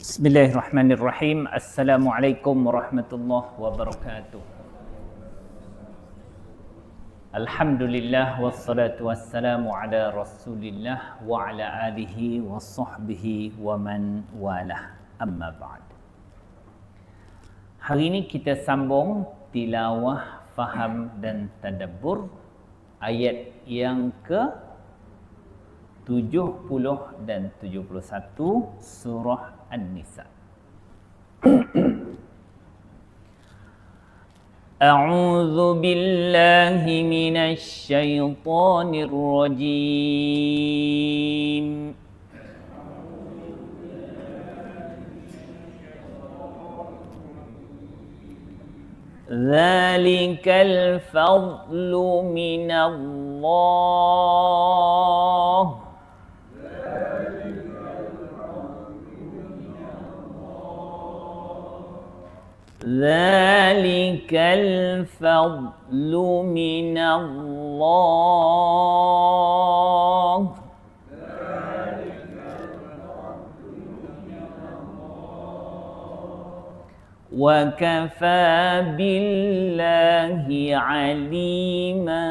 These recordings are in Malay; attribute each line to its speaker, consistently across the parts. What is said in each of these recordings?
Speaker 1: Bismillahirrahmanirrahim. Assalamualaikum warahmatullahi wabarakatuh. Alhamdulillah wassalatu wassalamu ala Rasulillah wa ala alihi wa sahbihi wa man walah. Amma ba'd. Hari ini kita sambung tilawah, faham dan tadabbur ayat yang ke 70 dan 71 surah An-Nisa. A'udzu billahi minasy syaithanir rajim. Dzalikal fadlu minallah. ذلك الفضل من الله وكفى بالله عليما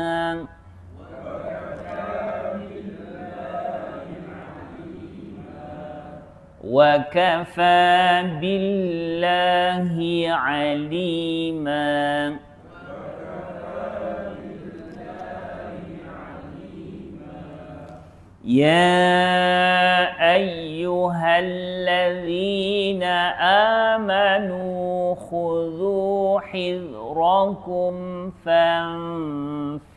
Speaker 1: وكفى بالله عليما يا أيها الذين آمنوا خذوا حذركم فانفروا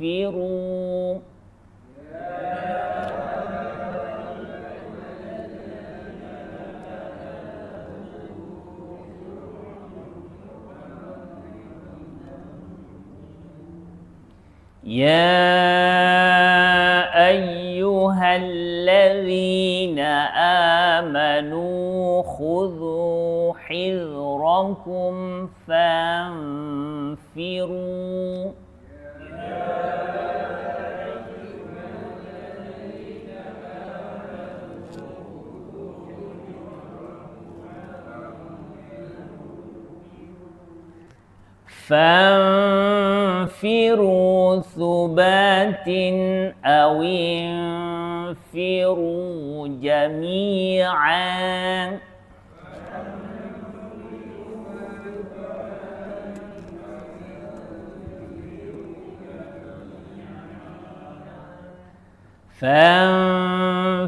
Speaker 1: يا أيها الذين آمنوا خذوا حذركم فانفروا فانفروا ثبات أو انفروا جميعا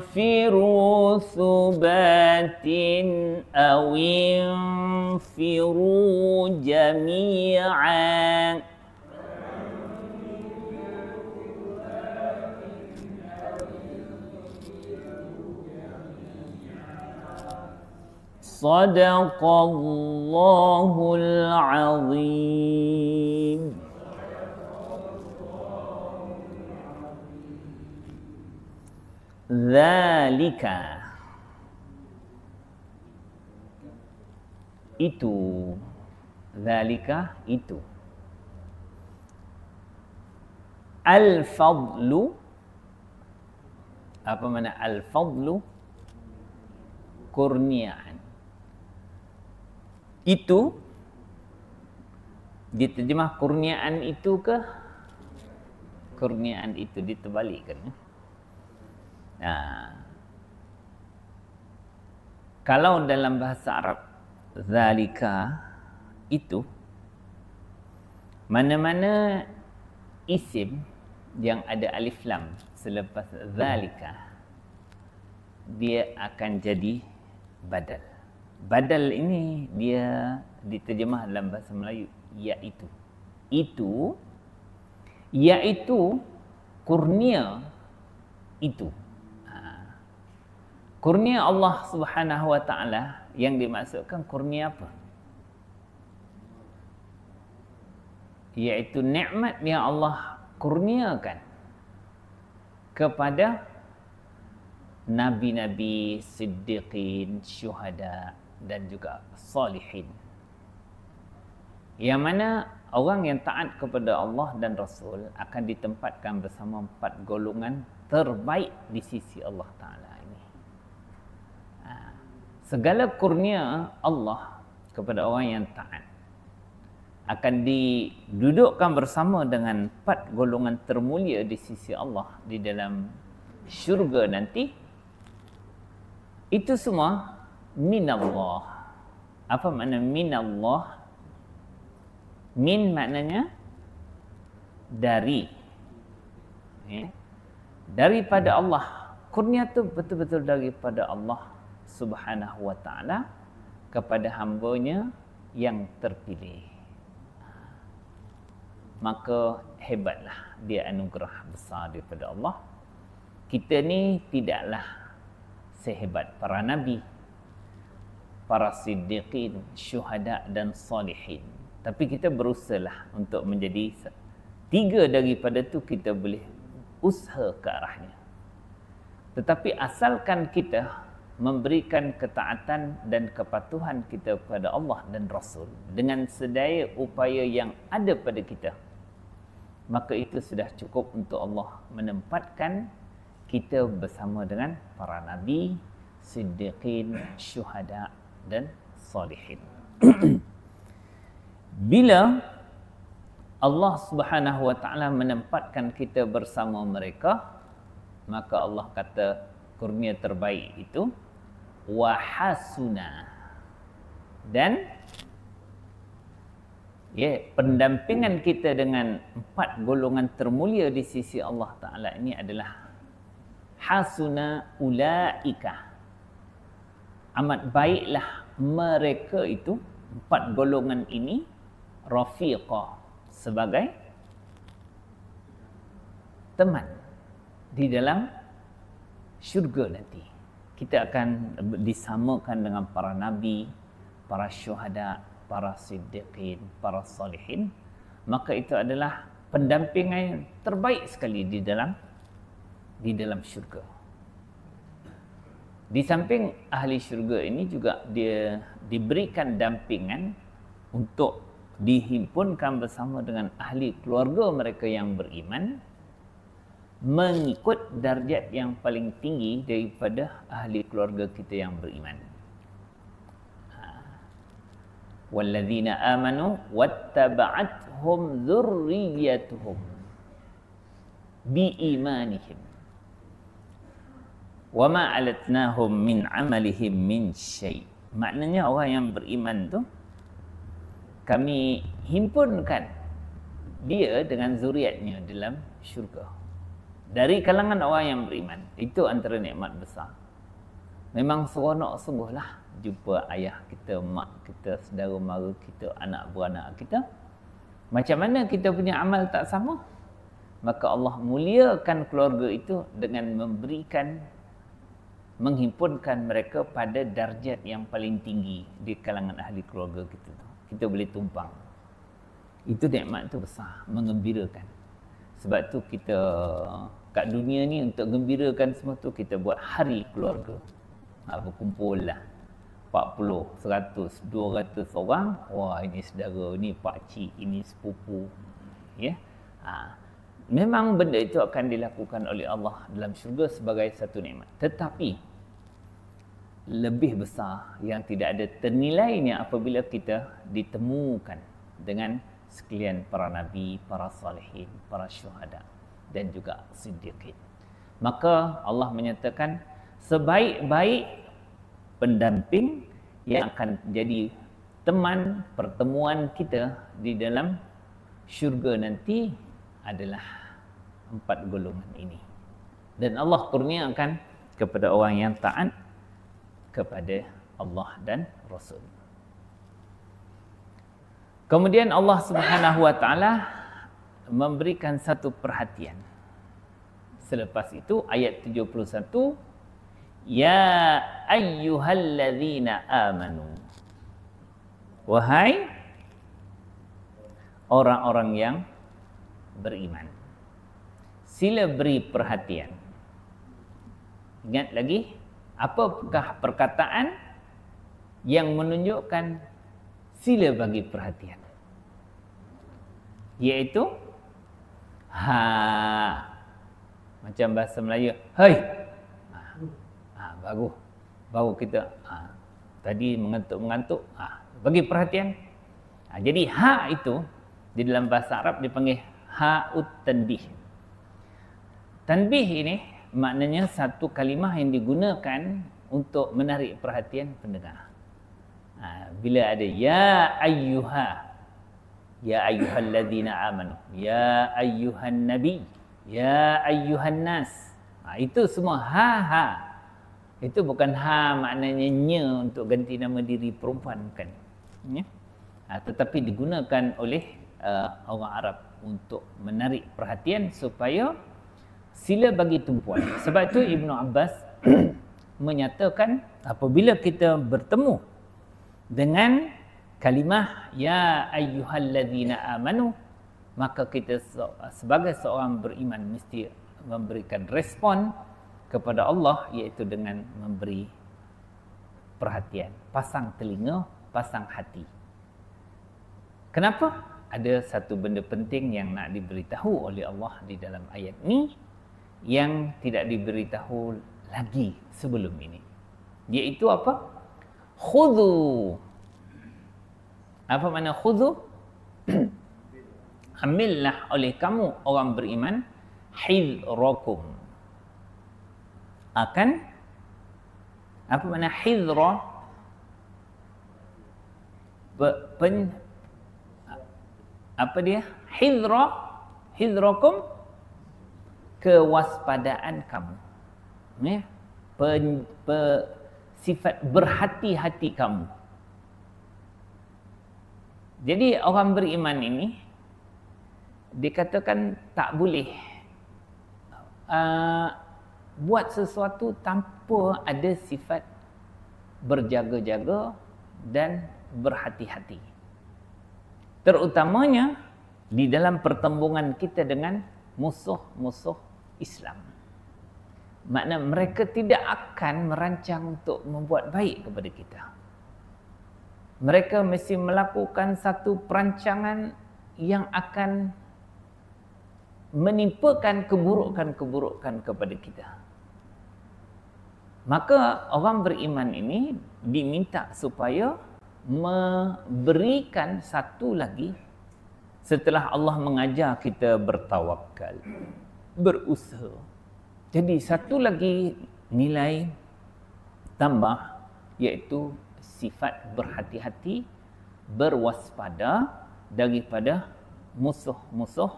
Speaker 1: فانفروا ثبات أو انفروا جميعا صدق الله العظيم. Zalika, itu. Zalika, itu. Al-fadlu, apa makna al-fadlu? Kurniaan. Itu diterjemah kurniaan itu ke? Kurniaan itu diterbalikkan. Nah, kalau dalam bahasa Arab zalika, itu, mana-mana isim yang ada alif lam selepas zalika, dia akan jadi badal. Badal ini dia diterjemah dalam bahasa Melayu iaitu. Itu, iaitu kurnia itu. Kurnia Allah Subhanahu wa taala yang dimaksudkan kurnia apa? Iaitu nikmat yang Allah kurniakan kepada nabi-nabi, siddiqin, syuhada dan juga salihin. Yang mana orang yang taat kepada Allah dan Rasul akan ditempatkan bersama 4 golongan terbaik di sisi Allah Ta'ala ini. segala kurnia Allah kepada orang yang taat akan didudukkan bersama dengan 4 golongan termulia di sisi Allah di dalam syurga nanti. Itu semua minallah. Apa makna minallah? Min maknanya dari. Daripada Allah. Kurnia tu betul-betul daripada Allah Subhanahu wa ta'ala kepada hamba-Nya yang terpilih. Maka hebatlah dia anugerah besar daripada Allah. Kita ni tidaklah sehebat para nabi, para siddiqin, syuhada dan salihin. Tapi kita berusahalah untuk menjadi 3 daripada tu, kita boleh usaha ke arahnya. Tetapi asalkan kita memberikan ketaatan dan kepatuhan kita kepada Allah dan Rasul dengan sedaya upaya yang ada pada kita, maka itu sudah cukup untuk Allah menempatkan kita bersama dengan para nabi, siddiqin, syuhada dan salihin. Bila Allah Subhanahu wa ta'ala menempatkan kita bersama mereka, maka Allah kata kurnia terbaik itu wahasuna, dan pendampingan kita dengan 4 golongan termulia di sisi Allah Ta'ala ini adalah hasuna ulaika, amat baiklah mereka itu, 4 golongan ini, rafiqa, sebagai teman di dalam syurga nanti. Kita akan disamakan dengan para nabi, para syuhada, para siddiqin, para salihin. Maka itu adalah pendampingan terbaik sekali di dalam syurga. Di samping ahli syurga ini juga dia diberikan dampingan untuk dihimpunkan bersama dengan ahli keluarga mereka yang beriman, mengikut darjat yang paling tinggi daripada ahli keluarga kita yang beriman. Walladzina amanu wattaba'athum dzurriyyatuhum biimanihim wama alatnahum min amalihim min syai'. Maknanya orang yang beriman tu kami himpunkan dia dengan zuriatnya dalam syurga. Dari kalangan orang yang beriman. Itu antara nikmat besar. Memang seronok sungguhlah jumpa ayah kita, mak kita, saudara mara kita, anak beranak kita. Macam mana kita punya amal tak sama, maka Allah muliakan keluarga itu dengan menghimpunkan mereka pada darjat yang paling tinggi di kalangan ahli keluarga kita. Kita boleh tumpang. Itu nikmat tu besar, mengembirakan. Sebab tu kita kat dunia ni untuk gembirakan semua tu kita buat hari keluarga. Berkumpul lah 40, 100, 200 orang. Wah, ini saudara, ini pakcik, ini sepupu. Ya. Memang benda itu akan dilakukan oleh Allah dalam syurga sebagai satu nikmat. Tetapi lebih besar yang tidak ada ternilainya apabila kita ditemukan dengan sekalian para nabi, para salihin, para syuhada dan juga siddiqin. Maka Allah menyatakan sebaik-baik pendamping yang akan jadi teman pertemuan kita di dalam syurga nanti adalah 4 golongan ini. Dan Allah kurniakan kepada orang yang taat kepada Allah dan Rasul. Kemudian Allah Subhanahu wa ta'ala memberikan satu perhatian. Selepas itu ayat 71, ya ayyuhalladzina amanu, wahai orang-orang yang beriman, sila beri perhatian. Ingat lagi, apakah perkataan yang menunjukkan sila bagi perhatian? Iaitu macam bahasa Melayu, hai. Baru kita Tadi mengantuk-mengantuk, bagi perhatian. Jadi ha itu di dalam bahasa Arab dipanggil ha'ut tanbih. Tanbih ini maknanya satu kalimah yang digunakan untuk menarik perhatian pendengar. Bila ada ya ayyuhalladzina amanu, ya ayyuhan nabi, ya ayyuhan nas. Itu semua ha. Itu bukan ha maknanya nya untuk ganti nama diri perempuan, bukan. Ya? Tetapi digunakan oleh orang Arab untuk menarik perhatian supaya sila bagi tumpuan. Sebab itu Ibnu Abbas menyatakan apabila kita bertemu dengan kalimah ya ayyuhalladzina amanu, maka kita sebagai seorang beriman mesti memberikan respon kepada Allah, iaitu dengan memberi perhatian, pasang telinga, pasang hati. Kenapa? Ada satu benda penting yang nak diberitahu oleh Allah di dalam ayat ni yang tidak diberitahu lagi sebelum ini. Iaitu apa? Khudhu. Apa makna khudhu? Ambillah oleh kamu orang beriman hidhrakum. Akan apa makna hidhra? Apa dia? Hidhrakum, kewaspadaan kamu. Ya? Sifat berhati-hati kamu. Jadi orang beriman ini dikatakan tak boleh buat sesuatu tanpa ada sifat berjaga-jaga dan berhati-hati. Terutamanya di dalam pertembungan kita dengan musuh-musuh Islam. Makna mereka tidak akan merancang untuk membuat baik kepada kita. Mereka mesti melakukan satu perancangan yang akan menimpakan keburukan-keburukan kepada kita. Maka orang beriman ini diminta supaya memberikan satu lagi setelah Allah mengajar kita bertawakal, berusaha. Jadi satu lagi nilai tambah, iaitu sifat berhati-hati, berwaspada daripada musuh-musuh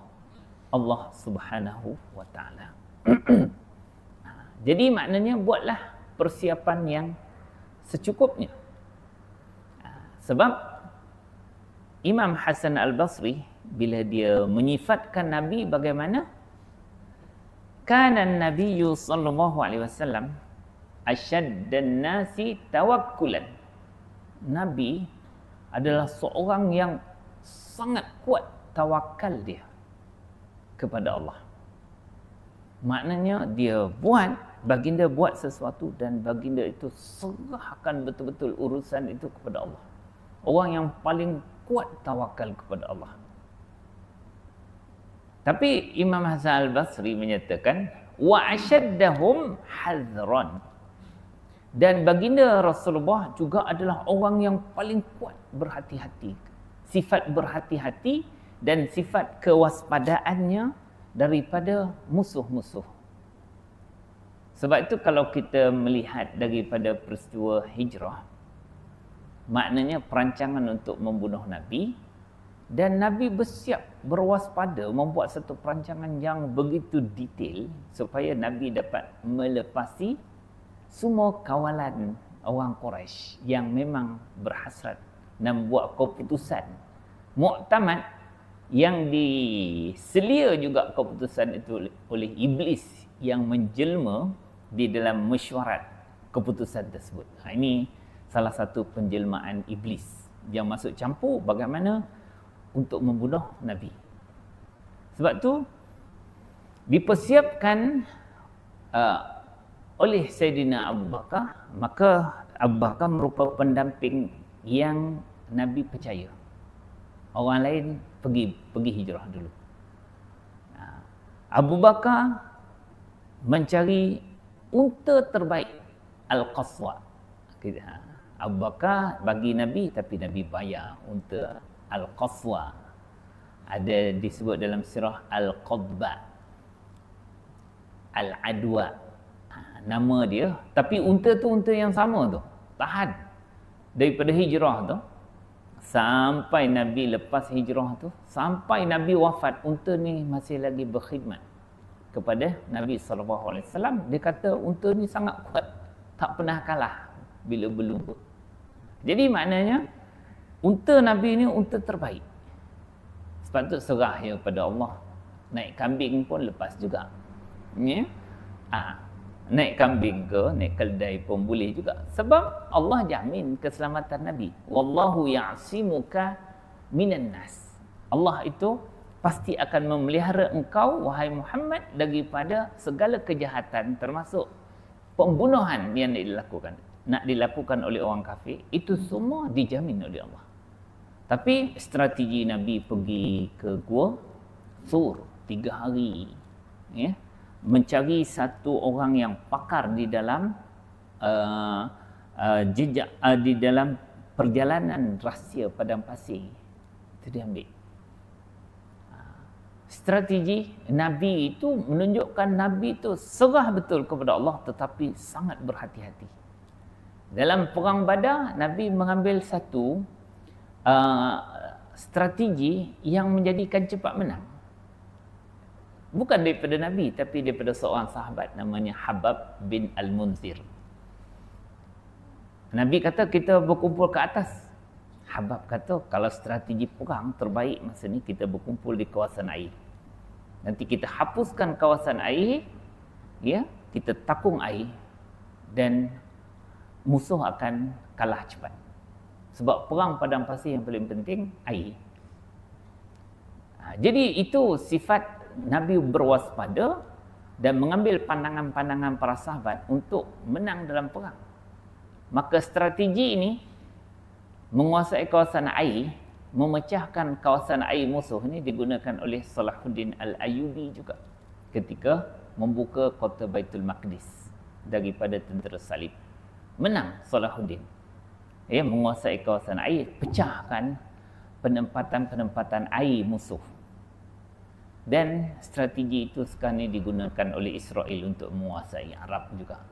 Speaker 1: Allah Subhanahu wa taala. Jadi maknanya buatlah persiapan yang secukupnya. Sebab Imam Hasan Al-Basri bila dia menyifatkan Nabi bagaimana? Kana an-nabiyyu sallallahu alaihi wasallam asyaddan nasi tawakkulan. Nabi adalah seorang yang sangat kuat tawakal dia kepada Allah. Maknanya dia baginda buat sesuatu dan baginda itu serahkan betul-betul urusan itu kepada Allah. Orang yang paling kuat tawakal kepada Allah. Tapi Imam Hasan Al-Basri menyatakan wa asyaddahum hazran. Dan baginda Rasulullah juga adalah orang yang paling kuat berhati-hati. Sifat berhati-hati dan sifat kewaspadaannya daripada musuh-musuh. Sebab itu kalau kita melihat daripada peristiwa hijrah, maknanya perancangan untuk membunuh Nabi, dan Nabi bersiap berwaspada membuat satu perancangan yang begitu detail supaya Nabi dapat melepasi semua kawalan orang Quraisy yang memang berhasrat dan buat keputusan muktamad yang diselia juga keputusan itu oleh iblis yang menjelma di dalam mesyuarat keputusan tersebut. Ini salah satu penjelmaan iblis yang masuk campur bagaimana untuk membunuh Nabi. Sebab tu dipersiapkan oleh Sayyidina Abu Bakar, maka Abu Bakar merupakan pendamping yang Nabi percaya. Orang lain pergi hijrah dulu. Abu Bakar mencari unta terbaik Al-Qaswa. Abu Bakar bagi Nabi, tapi Nabi bayar unta Al-Qaswa. Ada disebut dalam sirah Al-Qadba, Al-Adwa, nama dia. Tapi unta tu unta yang sama tu, tahan daripada hijrah tu sampai Nabi lepas hijrah tu, sampai Nabi wafat, unta ni masih lagi berkhidmat kepada Nabi SAW. Dia kata unta ni sangat kuat, tak pernah kalah bila berlumba. Jadi maknanya unta Nabi ni unta terbaik. Sebab tu serah ya pada Allah. Naik kambing pun lepas juga. Ya? Naik kambing ke, naik keldai pun boleh juga. Sebab Allah jamin keselamatan Nabi. Wallahu ya'simuka minan nas. Allah itu pasti akan memelihara engkau, wahai Muhammad, daripada segala kejahatan, termasuk pembunuhan yang nak dilakukan oleh orang kafir. Itu semua dijamin oleh Allah. Tapi strategi Nabi pergi ke Gua Thur 3 hari, ya, mencari satu orang yang pakar di dalam jejak di dalam perjalanan rahsia padang pasir. Itu dia ambil. Strategi Nabi itu menunjukkan Nabi itu serah betul kepada Allah, tetapi sangat berhati-hati. Dalam perang Badar, Nabi mengambil satu strategi yang menjadikan cepat menang. Bukan daripada Nabi, tapi daripada seorang sahabat namanya Habab bin Al-Munzir. Nabi kata kita berkumpul ke atas. Habab kata kalau strategi perang terbaik masa ni kita berkumpul di kawasan air. Nanti kita hapuskan kawasan air, ya, kita takung air dan musuh akan kalah cepat. Sebab perang padang pasir yang paling penting air. Jadi itu sifat Nabi berwaspada dan mengambil pandangan-pandangan para sahabat untuk menang dalam perang. Maka strategi ini menguasai kawasan air, memecahkan kawasan air musuh ini digunakan oleh Salahuddin Al-Ayyubi juga ketika membuka kota Baitul Maqdis daripada tentera salib. Menang Salahuddin. Ya, menguasai kawasan air, pecahkan penempatan-penempatan air musuh. Dan strategi itu sekarang ini digunakan oleh Israel untuk menguasai Arab juga.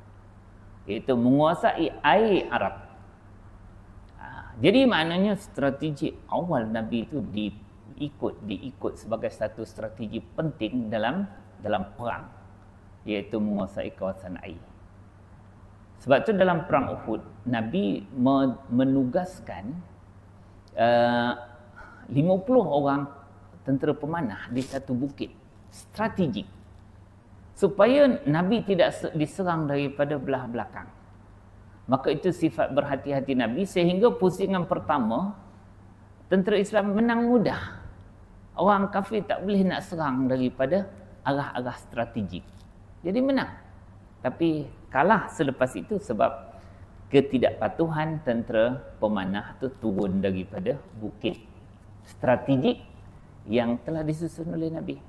Speaker 1: Iaitu menguasai air Arab. Jadi maknanya strategi awal Nabi itu diikut sebagai satu strategi penting dalam perang, iaitu menguasai kawasan air. Sebab tu dalam perang Uhud, Nabi menugaskan 50 orang tentera pemanah di satu bukit strategik supaya Nabi tidak diserang daripada belah belakang. Maka itu sifat berhati-hati Nabi, sehingga pusingan pertama tentera Islam menang mudah. Orang kafir tak boleh nak serang daripada arah-arah strategik. Jadi menang. Tapi kalah selepas itu sebab ketidakpatuhan tentera pemanah itu turun daripada bukit strategik yang telah disusun oleh Nabi.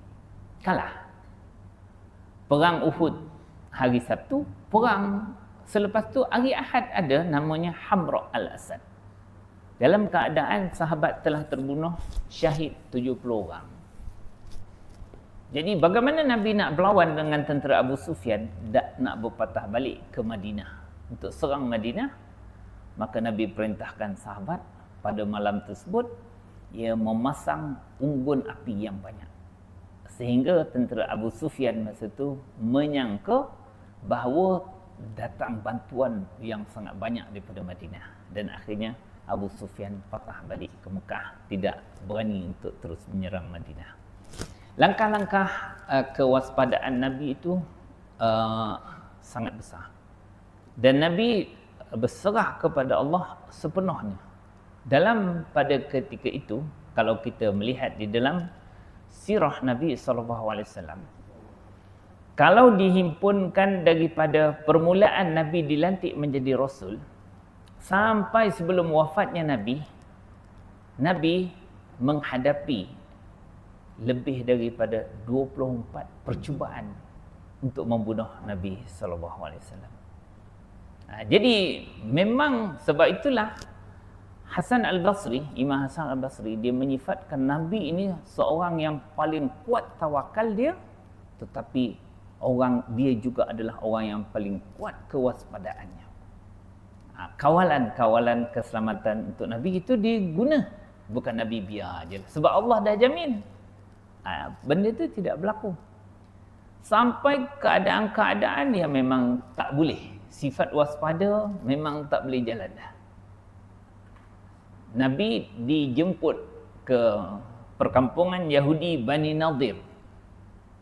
Speaker 1: Kalah. Perang Uhud hari Sabtu, perang selepas tu hari Ahad ada namanya Hamra al-Asad. Dalam keadaan sahabat telah terbunuh, syahid 70 orang. Jadi bagaimana Nabi nak berlawan dengan tentera Abu Sufyan, nak berpatah balik ke Madinah untuk serang Madinah? Maka Nabi perintahkan sahabat pada malam tersebut ia memasang unggun api yang banyak, sehingga tentera Abu Sufyan masa itu menyangka bahawa datang bantuan yang sangat banyak daripada Madinah, dan akhirnya Abu Sufyan patah balik ke Mekah, tidak berani untuk terus menyerang Madinah. Langkah-langkah kewaspadaan Nabi itu sangat besar, dan Nabi berserah kepada Allah sepenuhnya. Pada ketika itu, kalau kita melihat di dalam sirah Nabi SAW, kalau dihimpunkan daripada permulaan Nabi dilantik menjadi Rasul sampai sebelum wafatnya Nabi menghadapi lebih daripada 24 percubaan untuk membunuh Nabi SAW. Jadi memang sebab itulah Hasan Al-Basri, Imam Hasan Al-Basri, dia menyifatkan Nabi ini seorang yang paling kuat tawakal dia, tetapi dia juga adalah orang yang paling kuat kewaspadaannya. Kawalan keselamatan untuk Nabi itu diguna, bukan Nabi biar je. Sebab Allah dah jamin. Benda itu tidak berlaku. Sampai keadaan-keadaan yang memang tak boleh. Sifat waspada memang tak boleh jalan dah. Nabi dijemput ke perkampungan Yahudi Bani Nadir.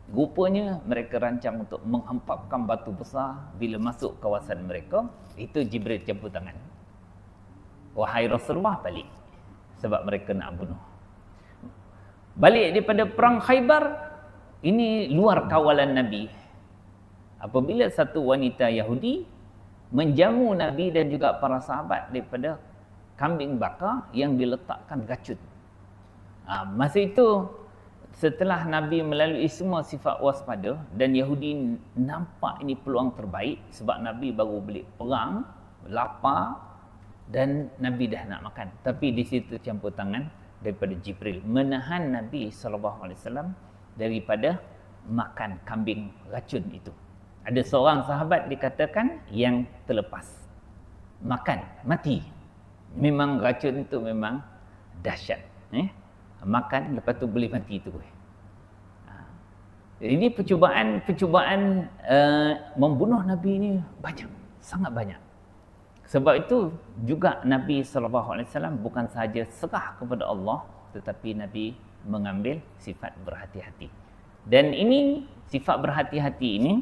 Speaker 1: Rupanya mereka rancang untuk menghempapkan batu besar. Bila masuk kawasan mereka, itu Jibril campur tangan. Wahai Rasulullah, balik. Sebab mereka nak bunuh. Balik daripada perang Khaybar, ini luar kawalan Nabi. Apabila satu wanita Yahudi menjamu Nabi dan juga para sahabat daripada kambing bakar yang diletakkan racun. Masa itu, setelah Nabi melalui semua sifat waspada dan Yahudi nampak ini peluang terbaik sebab Nabi baru balik perang, lapar dan Nabi dah nak makan. Tapi di situ campur tangan daripada Jibril menahan Nabi SAW daripada makan kambing racun itu. Ada seorang sahabat dikatakan yang terlepas makan, mati. Memang racun itu memang dahsyat. Makan lepas tu boleh mati tu. Ini percubaan membunuh Nabi ini banyak, sangat banyak. Sebab itu juga Nabi SAW bukan sahaja serah kepada Allah, tetapi Nabi mengambil sifat berhati-hati. Dan ini sifat berhati-hati ini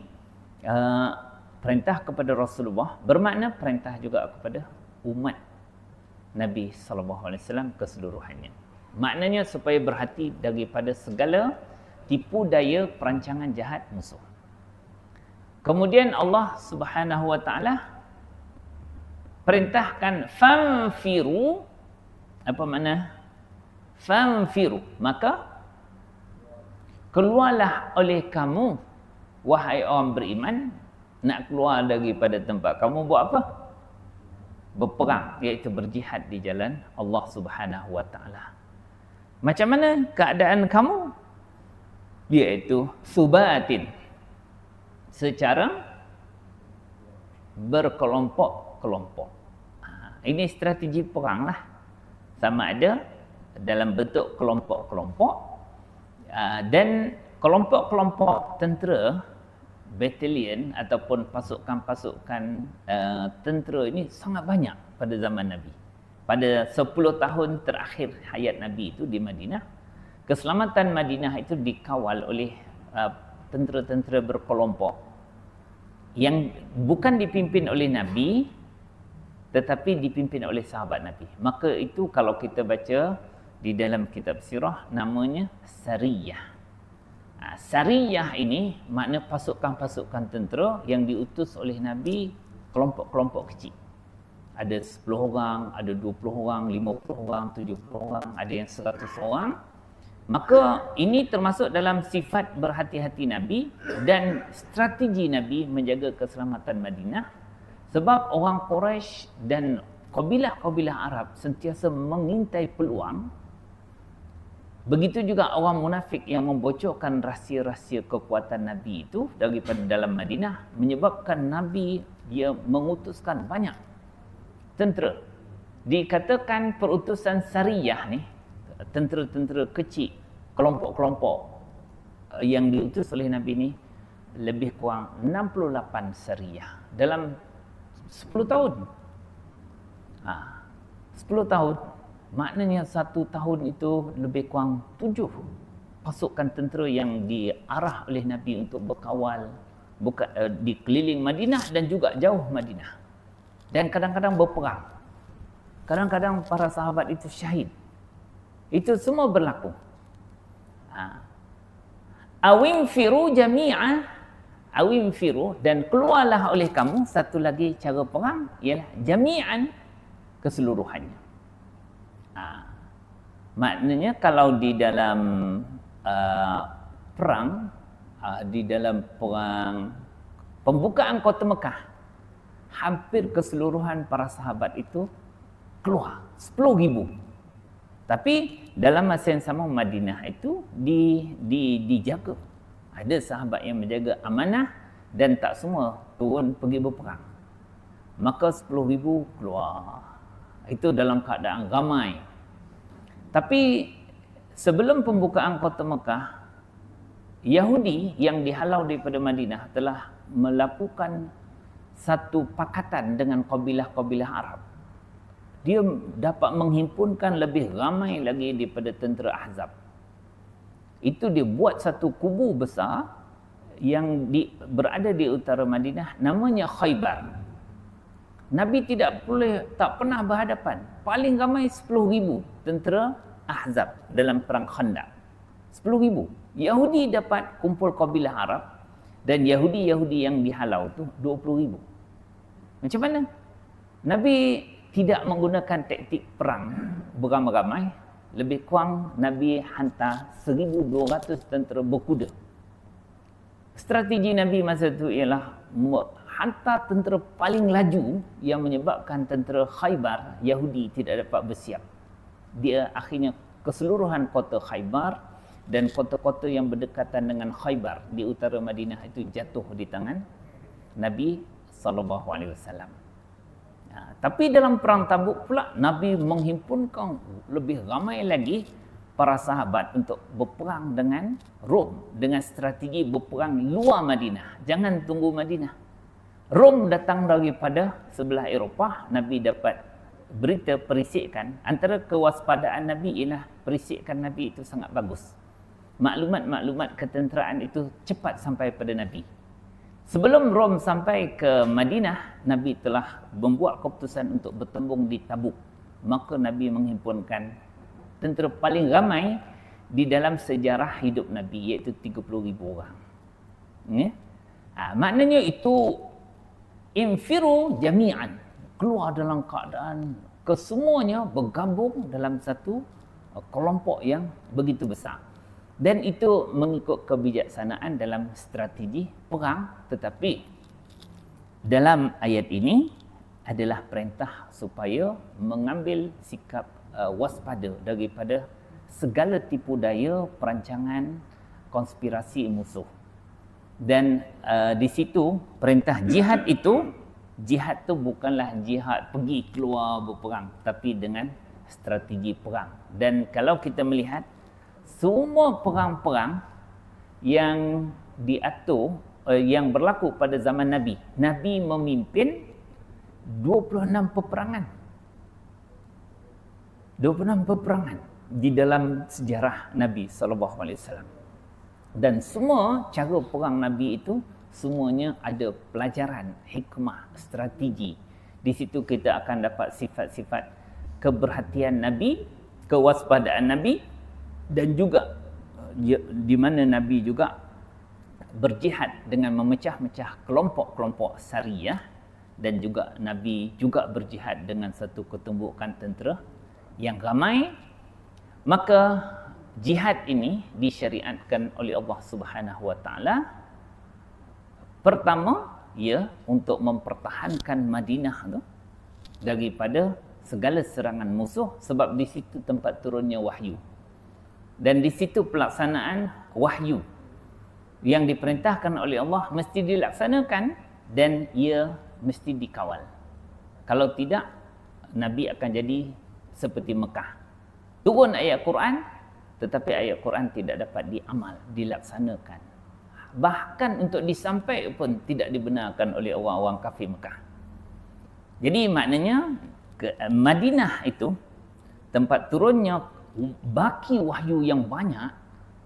Speaker 1: perintah kepada Rasulullah bermakna perintah juga kepada umat Nabi SAW keseluruhannya. Maknanya supaya berhati daripada segala tipu daya perancangan jahat musuh. Kemudian Allah Subhanahu wa taala perintahkan fanfiru. Apa makna fanfiru? Maka keluarlah oleh kamu wahai orang beriman. Nak keluar daripada tempat kamu buat apa? Berperang, iaitu berjihad di jalan Allah Subhanahu wa taala. Macam mana keadaan kamu? Iaitu subatin, secara berkelompok-kelompok. Ini strategi perang lah. Sama ada dalam bentuk kelompok-kelompok dan kelompok-kelompok tentera, batalion ataupun pasukan-pasukan tentera ini sangat banyak pada zaman Nabi. Pada 10 tahun terakhir hayat Nabi itu di Madinah, keselamatan Madinah itu dikawal oleh tentera-tentera berkelompok yang bukan dipimpin oleh Nabi tetapi dipimpin oleh sahabat Nabi. Maka itu kalau kita baca di dalam kitab sirah namanya Sariyah. Sariyah ini makna pasukan-pasukan tentera yang diutus oleh Nabi, kelompok-kelompok kecil. Ada 10 orang, ada 20 orang, 50 orang, 70 orang, ada yang 100 orang. Maka ini termasuk dalam sifat berhati-hati Nabi dan strategi Nabi menjaga keselamatan Madinah. Sebab orang Quraisy dan kabilah-kabilah Arab sentiasa mengintai peluang. Begitu juga orang munafik yang membocorkan rahsia-rahsia kekuatan Nabi itu daripada dalam Madinah, menyebabkan Nabi dia mengutuskan banyak tentera. Dikatakan perutusan Sariyah ni, tentera-tentera kecil, kelompok-kelompok yang diutus oleh Nabi ni lebih kurang 68 Sariyah dalam 10 tahun. 10 tahun. Maknanya 1 tahun itu lebih kurang 7 pasukan tentera yang diarah oleh Nabi untuk berkawal di keliling Madinah dan juga jauh Madinah. Dan kadang-kadang berperang. Kadang-kadang para sahabat itu syahid. Itu semua berlaku. Awinfiru jami'ah. Awinfiru, dan keluarlah oleh kamu. Satu lagi cara perang ialah jami'an, keseluruhannya. Maknanya kalau di dalam perang, di dalam perang pembukaan kota Mekah, hampir keseluruhan para sahabat itu keluar 10,000. Tapi dalam masa yang sama Madinah itu dijaga. Ada sahabat yang menjaga amanah dan tak semua turun pergi berperang. Maka 10,000 keluar. Itu dalam keadaan ramai. Tapi sebelum pembukaan kota Mekah, Yahudi yang dihalau daripada Madinah telah melakukan satu pakatan dengan kabilah-kabilah Arab. Dia dapat menghimpunkan lebih ramai lagi daripada tentera Ahzab. Itu dia buat satu kubu besar yang berada di utara Madinah, namanya Khaybar. Nabi tak pernah berhadapan. Paling ramai 10,000 tentera Ahzab dalam perang Khandaq. 10,000. Yahudi dapat kumpul kabilah Arab dan Yahudi yang dihalau tu 20,000. Macam mana? Nabi tidak menggunakan taktik perang beramai-ramai. Lebih kurang Nabi hantar 1,200 tentera berkuda. Strategi Nabi masa itu ialah hantar tentera paling laju yang menyebabkan tentera Khaybar Yahudi tidak dapat bersiap. Dia akhirnya keseluruhan kota Khaybar dan kota-kota yang berdekatan dengan Khaybar di utara Madinah itu jatuh di tangan Nabi SAW. Tapi dalam perang Tabuk pula Nabi menghimpunkan lebih ramai lagi para sahabat untuk berperang dengan Rom dengan strategi berperang luar Madinah. Jangan tunggu Madinah. Rom datang daripada sebelah Eropah. Nabi dapat berita perisikan. Antara kewaspadaan Nabi ialah perisikan Nabi itu sangat bagus. Maklumat-maklumat ketenteraan itu cepat sampai pada Nabi. Sebelum Rom sampai ke Madinah, Nabi telah membuat keputusan untuk bertembung di Tabuk. Maka Nabi menghimpunkan tentera paling ramai di dalam sejarah hidup Nabi, iaitu 30,000 orang. Maknanya itu infiru jami'an, keluar dalam keadaan kesemuanya bergabung dalam satu kelompok yang begitu besar. Dan itu mengikut kebijaksanaan dalam strategi perang. Tetapi dalam ayat ini adalah perintah supaya mengambil sikap waspada daripada segala tipu daya perancangan konspirasi musuh. Dan di situ perintah jihad itu, jihad tu bukanlah jihad pergi keluar berperang, tapi dengan strategi perang. Dan kalau kita melihat semua perang-perang yang diatur, yang berlaku pada zaman Nabi, Nabi memimpin 26 peperangan. 26 peperangan di dalam sejarah Nabi SAW. Dan semua cara perang Nabi itu semuanya ada pelajaran, hikmah, strategi. Di situ kita akan dapat sifat-sifat keberhatian Nabi, kewaspadaan Nabi, dan juga di mana Nabi juga berjihad dengan memecah-mecah kelompok-kelompok syariah, dan juga Nabi juga berjihad dengan satu ketumbukan tentera yang ramai. Maka jihad ini disyariatkan oleh Allah Subhanahu Wa Taala. Pertama, ya, untuk mempertahankan Madinah tu daripada segala serangan musuh, sebab di situ tempat turunnya wahyu. Dan di situ pelaksanaan wahyu yang diperintahkan oleh Allah mesti dilaksanakan dan ia mesti dikawal. Kalau tidak, Nabi akan jadi seperti Mekah. Turun ayat Quran, tetapi ayat Quran tidak dapat diamal, dilaksanakan. Bahkan untuk disampaikan pun tidak dibenarkan oleh orang-orang kafir Mekah. Jadi maknanya Madinah itu tempat turunnya baki wahyu yang banyak.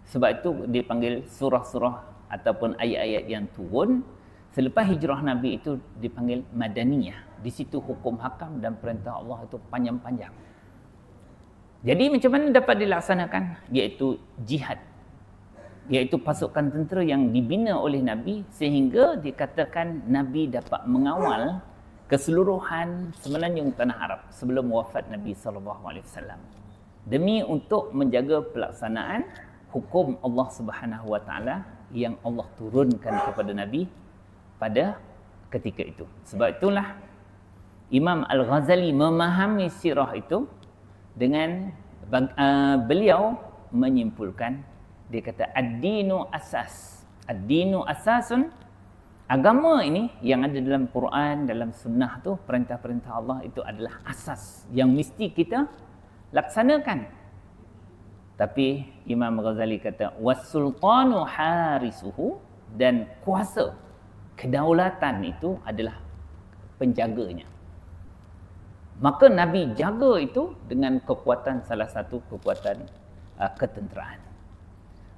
Speaker 1: Sebab itu dipanggil surah-surah ataupun ayat-ayat yang turun selepas hijrah Nabi itu dipanggil Madaniyah. Di situ hukum hakam dan perintah Allah itu panjang-panjang. Jadi macam mana dapat dilaksanakan? Iaitu jihad, iaitu pasukan tentera yang dibina oleh Nabi, sehingga dikatakan Nabi dapat mengawal keseluruhan semenanjung tanah Arab sebelum wafat Nabi SAW. Demi untuk menjaga pelaksanaan hukum Allah Subhanahu Wa Taala yang Allah turunkan kepada Nabi pada ketika itu. Sebab itulah Imam Al-Ghazali memahami sirah itu dengan beliau menyimpulkan, dia kata ad-dinu asas. Ad-dinu asasun, agama ini yang ada dalam Quran, dalam sunnah tu, perintah-perintah Allah itu adalah asas yang mesti kita laksanakan. Tapi Imam Ghazali kata was-sultanu harisuhu, dan kuasa kedaulatan itu adalah penjaganya. Maka Nabi jaga itu dengan kekuatan, salah satu kekuatan ketenteraan.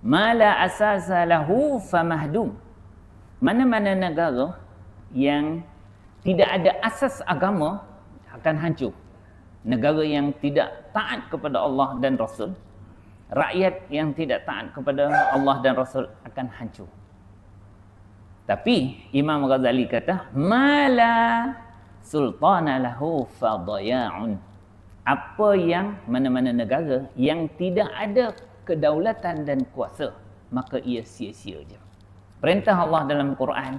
Speaker 1: Mala asasa lahu famahdum. Mana-mana negara yang tidak ada asas agama akan hancur. Negara yang tidak taat kepada Allah dan Rasul, rakyat yang tidak taat kepada Allah dan Rasul akan hancur. Tapi Imam Ghazali kata mala sultana lahu fadaya'un. Apa yang mana-mana negara yang tidak ada kedaulatan dan kuasa, maka ia sia-sia je. Perintah Allah dalam Quran,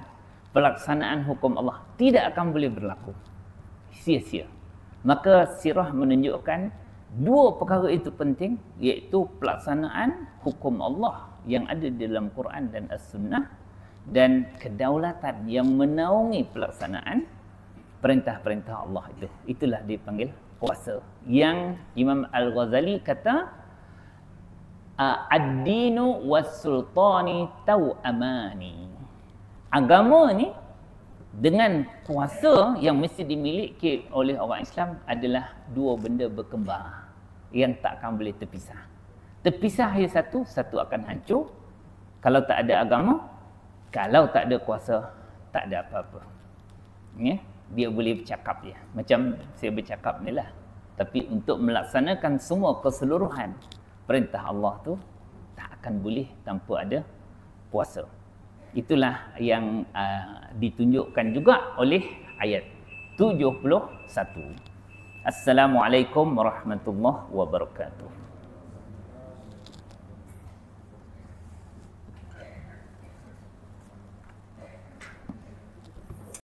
Speaker 1: pelaksanaan hukum Allah tidak akan boleh berlaku. Sia-sia. Maka sirah menunjukkan dua perkara itu penting, iaitu pelaksanaan hukum Allah yang ada di dalam Quran dan As-Sunnah, dan kedaulatan yang menaungi pelaksanaan perintah-perintah Allah itu. Itulah dipanggil kuasa. Yang Imam Al-Ghazali kata ad-dinu was-sultani tau'amani. Agama ni dengan kuasa yang mesti dimiliki oleh orang Islam adalah dua benda berkembar yang tak akan boleh terpisah. Terpisah yang satu, satu akan hancur. Kalau tak ada agama, kalau tak ada kuasa, tak ada apa-apa. Ya? Dia boleh bercakap je. Macam saya bercakap ni lah. Tapi untuk melaksanakan semua keseluruhan perintah Allah tu tak akan boleh tanpa ada puasa. Itulah yang ditunjukkan juga oleh ayat 71. Assalamualaikum warahmatullahi wabarakatuh.